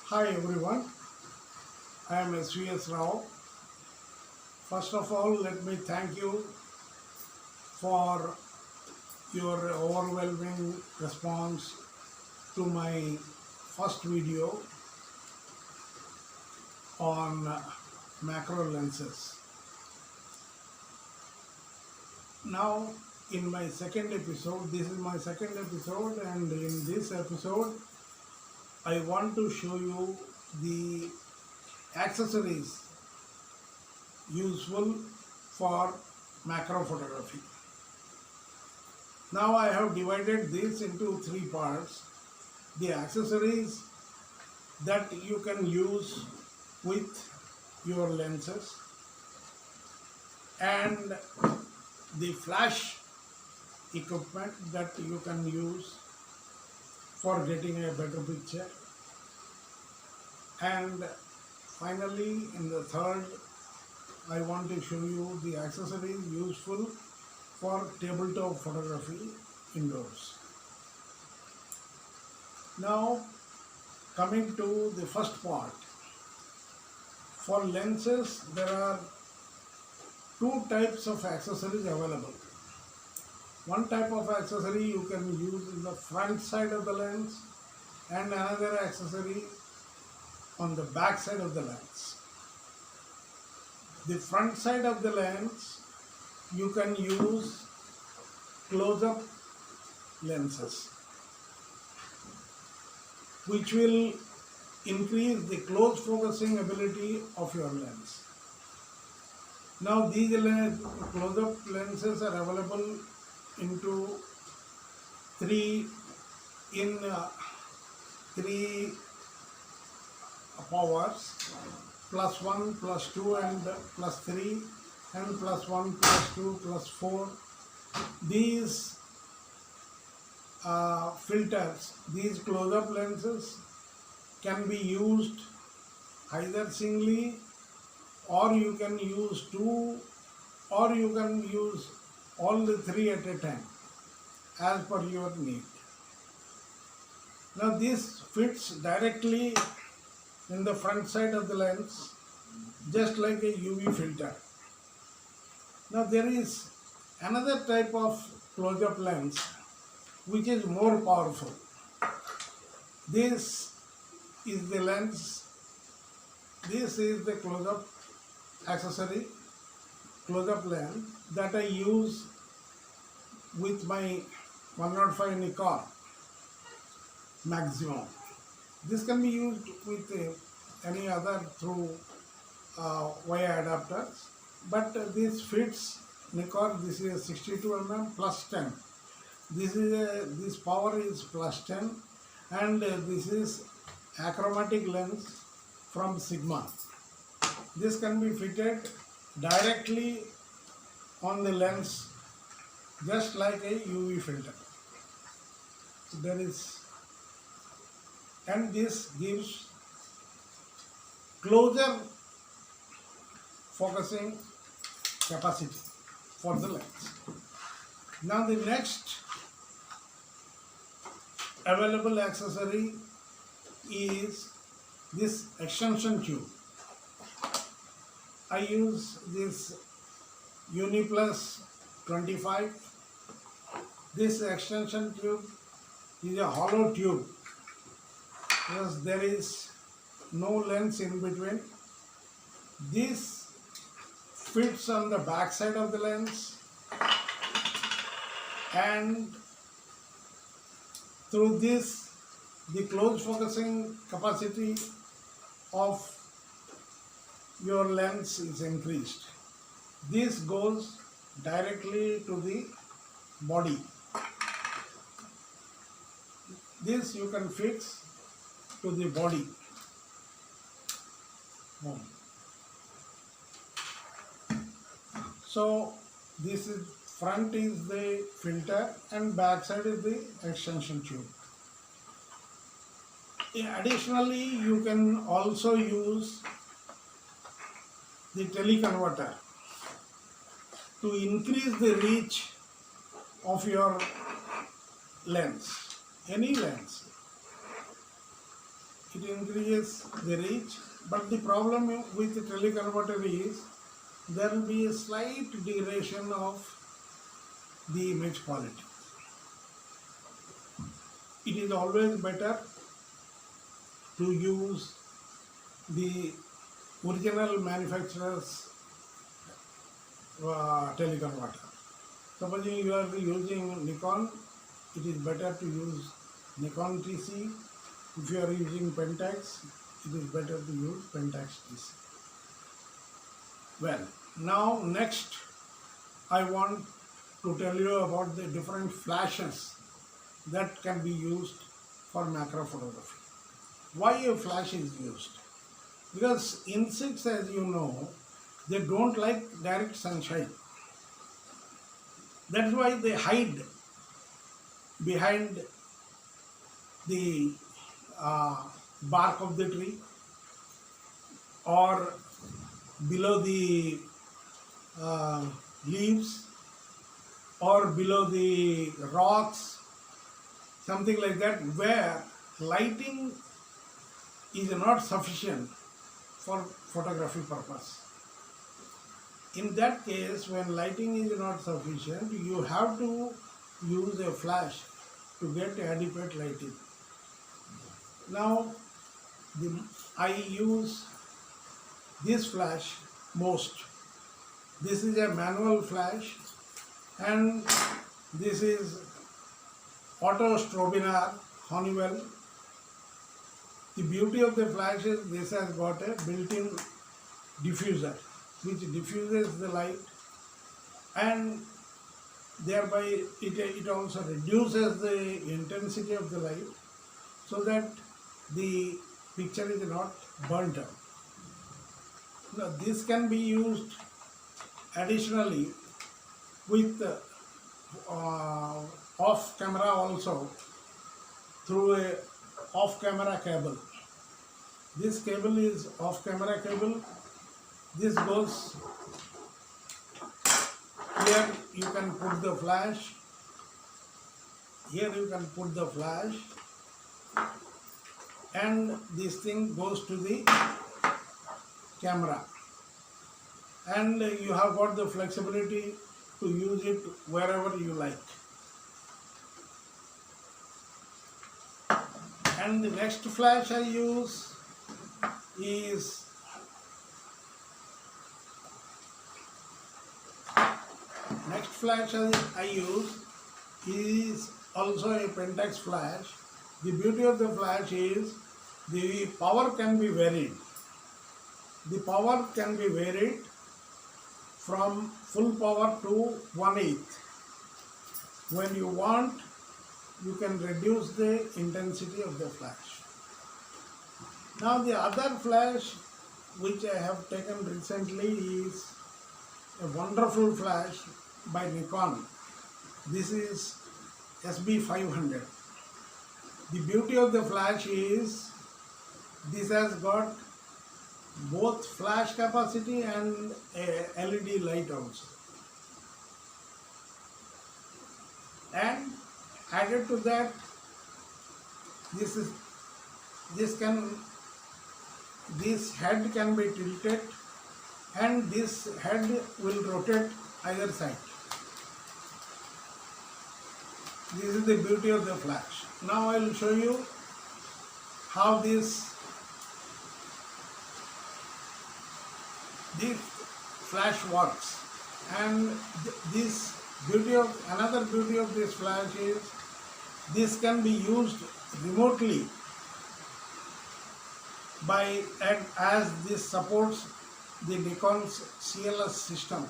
Hi everyone, I am SVS Rao. First of all, let me thank you for your overwhelming response to my first video on macro lenses. Now, in my second episode, this is my second episode, and in this episode, I want to show you the accessories useful for macro photography. Now I have divided this into three parts. The accessories that you can use with your lenses, and the flash equipment that you can use for getting a better picture, and finally in the third I want to show you the accessories useful for tabletop photography indoors. Now coming to the first part, for lenses there are two types of accessories available. One type of accessory you can use in the front side of the lens, and another accessory on the back side of the lens. The front side of the lens you can use close-up lenses, which will increase the close focusing ability of your lens. Now these close-up lenses are available into three powers: +1, +2, and +3, and +1, +2, +4. These filters, these close-up lenses can be used either singly, or you can use two, or you can use all the three at a time as per your need. Now this fits directly in the front side of the lens, just like a UV filter. Now there is another type of close-up lens which is more powerful. This is the lens, this is the close-up accessory, close-up lens that I use with my 105 Nikon Maximum. This can be used with any other through wire adapters, but this fits Nikon. This is 62 mm +10. This power is +10, and this is achromatic lens from Sigma. This can be fitted directly on the lens, just like a UV filter. And this gives closer focusing capacity for the lens. Now the next available accessory is this extension tube. I use this Uniplus 25. This extension tube is a hollow tube, because there is no lens in between. This fits on the back side of the lens, and through this the close focusing capacity of your lens is increased. This goes directly to the body. This you can fix to the body. So this is front is the filter and back side is the extension tube. Additionally, you can also use the teleconverter to increase the reach of your lens, any lens. it increases the reach, but the problem with the teleconverter is there will be a slight degradation of the image quality. It is always better to use the original manufacturer's teleconverter. Supposing you are using Nikon, it is better to use Nikon TC. If you are using Pentax, it is better to use Pentax TC. Well, now next I want to tell you about the different flashes that can be used for macro photography. Why a flash is used? Because insects, as you know, they don't like direct sunshine. That's why they hide behind the bark of the tree or below the leaves or below the rocks, something like that, where lighting is not sufficient for photography purpose. In that case, when lighting is not sufficient, you have to use a flash to get adequate lighting. Now, I use this flash most. This is a manual flash and this is Otto Strobinar Honeywell. The beauty of the flash is this has got a built-in diffuser which diffuses the light, and thereby it also reduces the intensity of the light so that the picture is not burnt out. Now this can be used additionally with off camera also through a off camera cable. This cable is off camera cable. This goes here, you can put the flash. Here you can put the flash, and this thing goes to the camera, and you have got the flexibility to use it wherever you like. And the next flash I use is also a Pentax flash. The beauty of the flash is the power can be varied. The power can be varied from full power to 1/8. When you want, you can reduce the intensity of the flash. Now the other flash which I have taken recently is a wonderful flash by Nikon. This is SB500. The beauty of the flash is this has got both flash capacity and a LED light also. And added to that, this head can be tilted, and this head will rotate either side. This is the beauty of the flash. Now I will show you how this flash works. And another beauty of this flash is this can be used remotely as this supports the Nikon's CLS system.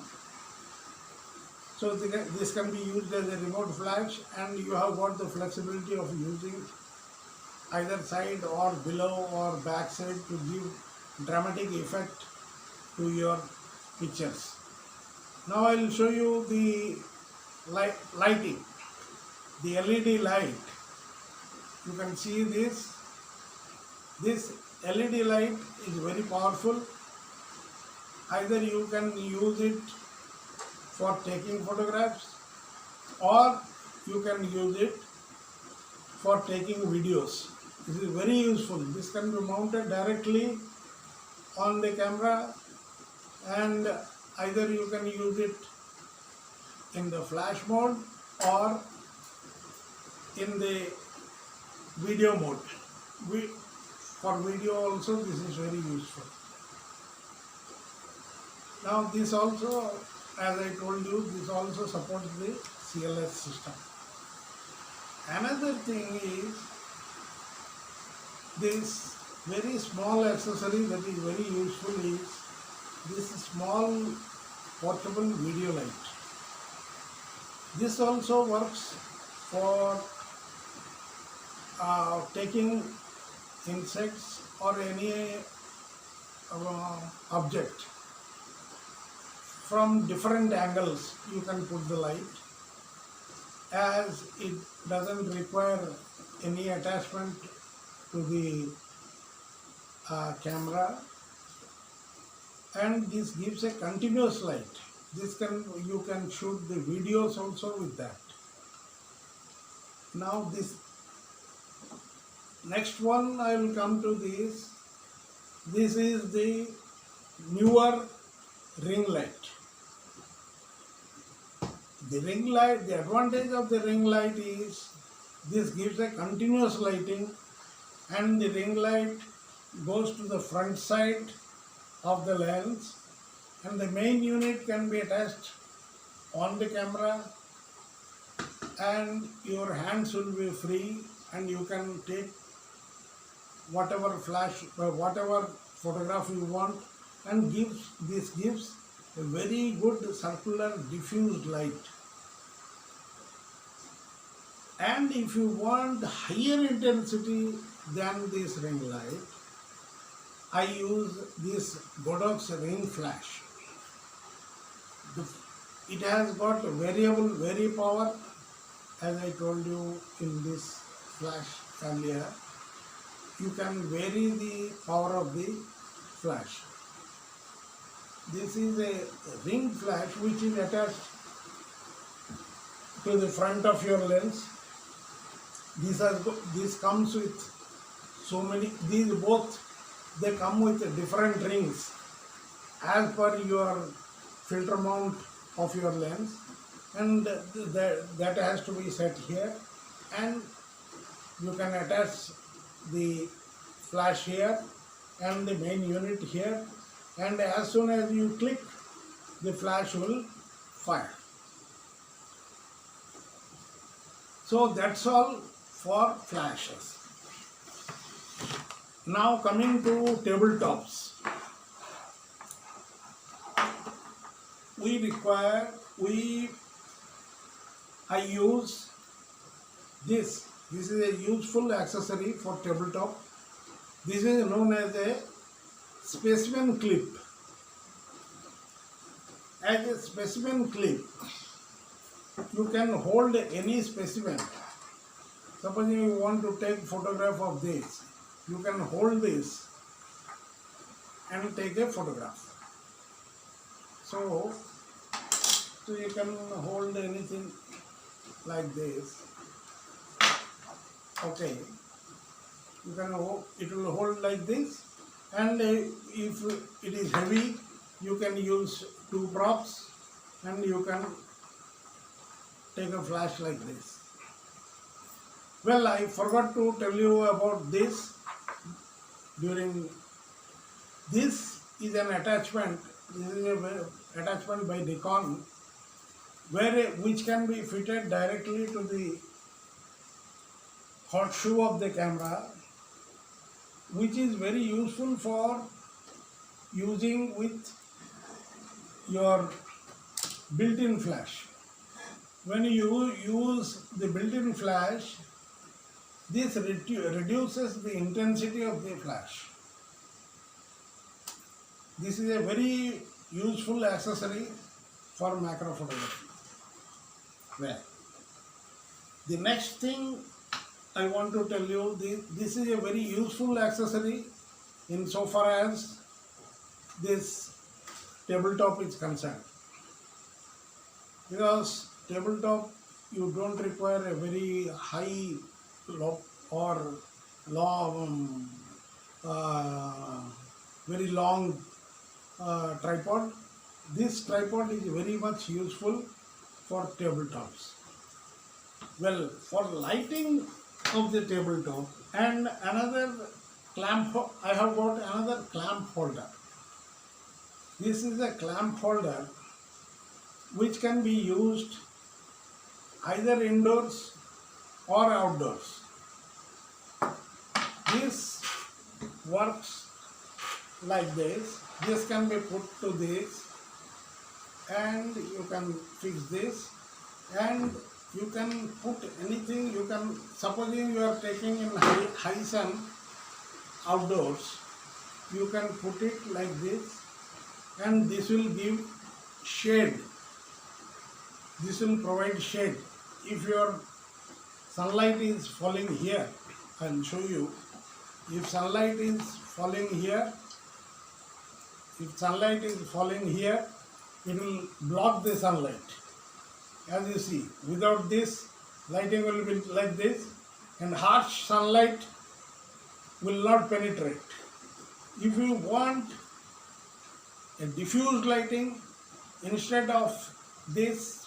So this can be used as a remote flash, and you have got the flexibility of using either side or below or back side to give dramatic effect to your pictures. Now I will show you the lighting, the LED light. You can see this LED light is very powerful. Either you can use it for taking photographs, or you can use it for taking videos. This is very useful. This can be mounted directly on the camera, and either you can use it in the flash mode or in the video mode. For video also this is very useful. Now this also, as I told you, this also supports the CLS system. Another thing is this very small accessory that is very useful is this small portable video light. This also works for taking insects or any object from different angles. You can put the light, as it doesn't require any attachment to the camera, and this gives a continuous light. You can shoot the videos also with that. Now this next one I will come to this. This is the newer ring light. The ring light, the advantage of the ring light is this gives a continuous lighting, and the ring light goes to the front side of the lens, and the main unit can be attached on the camera, and your hands will be free, and you can take whatever photograph you want, and this gives a very good circular diffused light. And if you want higher intensity than this ring light, I use this Godox ring flash. It has got variable power, as I told you in this flash earlier. You can vary the power of the flash. This is a ring flash which is attached to the front of your lens. This comes with so many. These both, they come with different rings as per your filter mount of your lens, and that has to be set here, and you can attach the flash here and the main unit here, and as soon as you click, the flash will fire. So that's all for flashes. Now coming to tabletops, I use this. This is a useful accessory for tabletop. This is known as a specimen clip. As a specimen clip, you can hold any specimen. Suppose you want to take photograph of this, you can hold this and take a photograph. So you can hold anything like this. Okay, you can hold, it will hold like this, and if it is heavy, you can use two props, and you can take a flash like this. Well, I forgot to tell you about this. This is an attachment. This is an attachment by Nikon, which can be fitted directly to the horseshoe of the camera, which is very useful for using with your built-in flash. When you use the built-in flash, this reduces the intensity of the flash. This is a very useful accessory for macro photography. Well, the next thing I want to tell you, this is a very useful accessory insofar as this tabletop is concerned. Because tabletop, you don't require a very high or long, uh, very long tripod. This tripod is very much useful for tabletops. Well, for lighting of the tabletop and another I have got another clamp holder. This is a clamp holder which can be used either indoors or outdoors. This works like this. This can be put to this and you can fix this, and you can put anything. You can, supposing you are taking in high sun outdoors, you can put it like this, and this will give shade. This will provide shade. If your sunlight is falling here, I will show you. If sunlight is falling here, it will block the sunlight. As you see, without this, lighting will be like this, and harsh sunlight will not penetrate. If you want a diffused lighting, instead of this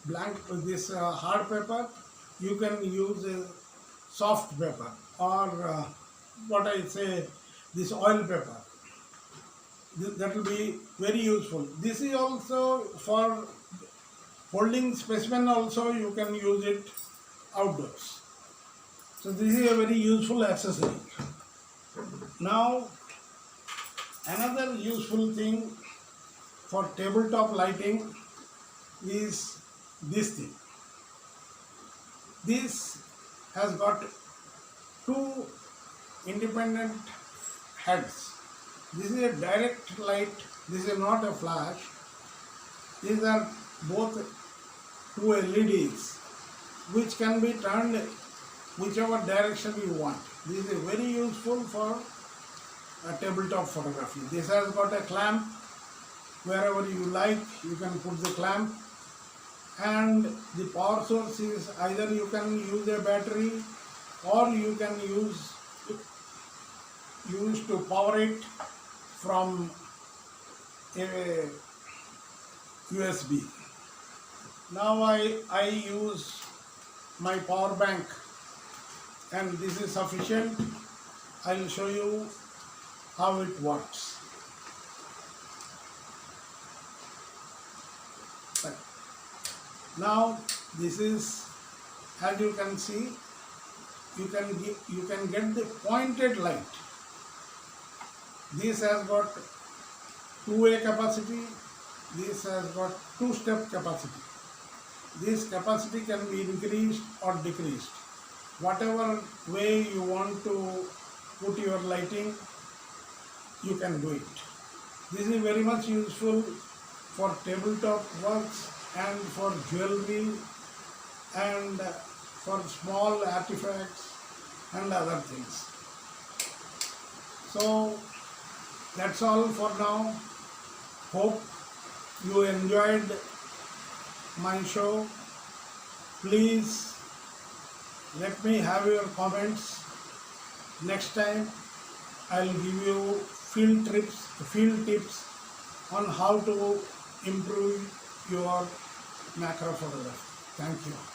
hard paper, you can use a soft paper, or this oil paper. That will be very useful. This is also for holding specimen. Also you can use it outdoors. So this is a very useful accessory. Now another useful thing for tabletop lighting is this thing. This has got two independent heads. This is a direct light. This is not a flash. These are both two LEDs which can be turned whichever direction you want. This is very useful for a tabletop photography. This has got a clamp. Wherever you like, you can put the clamp. And the power source is either you can use a battery or you can use to power it from a USB. Now I use my power bank, and this is sufficient. I will show you how it works. Now this is, as you can see, you can get the pointed light. This has got two-way capacity. This has got two-step capacity. This capacity can be increased or decreased. Whatever way you want to put your lighting, you can do it. This is very much useful for tabletop works and for jewelry and for small artifacts and other things. So that's all for now. Hope you enjoyed my show. Please let me have your comments. Next time I'll give you field tips on how to improve your macro photography. Thank you.